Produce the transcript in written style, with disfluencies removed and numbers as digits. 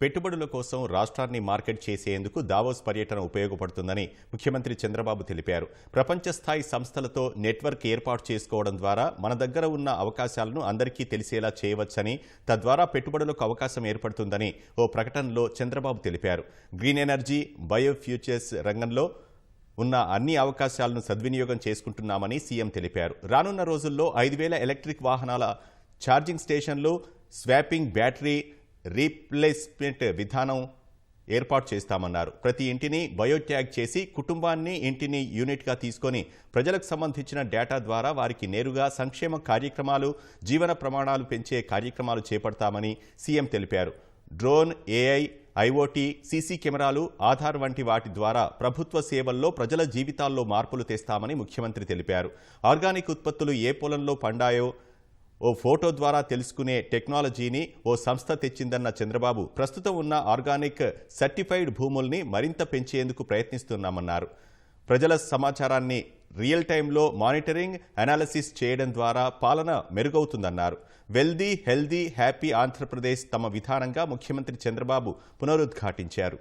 పెట్టుబడుల కోసం రాష్ట్రాన్ని మార్కెట్ చేసేందుకు దావోస్ పర్యటన ఉపయోగపడుతుందని ముఖ్యమంత్రి చంద్రబాబు తెలిపారు. ప్రపంచ స్థాయి సంస్థలతో నెట్వర్క్ ఏర్పాటు చేసుకోవడం ద్వారా మన దగ్గర ఉన్న అవకాశాలను అందరికీ తెలిసేలా చేయవచ్చని, తద్వారా పెట్టుబడులకు అవకాశం ఏర్పడుతుందని ఓ ప్రకటనలో చంద్రబాబు తెలిపారు. గ్రీన్ ఎనర్జీ, బయో ఫ్యూచర్స్ రంగంలో ఉన్న అన్ని అవకాశాలను సద్వినియోగం చేసుకుంటున్నామని సీఎం తెలిపారు. రానున్న రోజుల్లో 5,000 ఎలక్ట్రిక్ వాహనాల ఛార్జింగ్ స్టేషన్లు, స్వాపింగ్ బ్యాటరీ రీప్లేస్మెంట్ విధానం ఏర్పాటు చేస్తామన్నారు. ప్రతి ఇంటిని బయోట్యాగ్ చేసి కుటుంబాన్ని ఇంటిని యూనిట్గా తీసుకొని ప్రజలకు సంబంధించిన డేటా ద్వారా వారికి నేరుగా సంక్షేమ కార్యక్రమాలు, జీవన ప్రమాణాలు పెంచే కార్యక్రమాలు చేపడతామని సీఎం తెలిపారు. డ్రోన్, ఏఐ, ఐఓటీ, సీసీ కెమెరాలు, ఆధార్ వంటి వాటి ద్వారా ప్రభుత్వ సేవల్లో ప్రజల జీవితాల్లో మార్పులు తెస్తామని ముఖ్యమంత్రి తెలిపారు. ఆర్గానిక్ ఉత్పత్తులు ఏ పొలంలో పండాయో ఓ ఫోటో ద్వారా తెలుసుకునే టెక్నాలజీని ఓ సంస్థ తెచ్చిందన్న చంద్రబాబు, ప్రస్తుతం ఉన్న ఆర్గానిక్ సర్టిఫైడ్ భూముల్ని మరింత పెంచేందుకు ప్రయత్నిస్తున్నామన్నారు. ప్రజల సమాచారాన్ని రియల్ టైంలో మానిటరింగ్, అనాలిసిస్ చేయడం ద్వారా పాలన మెరుగవుతుందన్నారు. వెల్దీ, హెల్దీ, హ్యాపీ ఆంధ్రప్రదేశ్ తమ విధానంగా ముఖ్యమంత్రి చంద్రబాబు పునరుద్ఘాటించారు.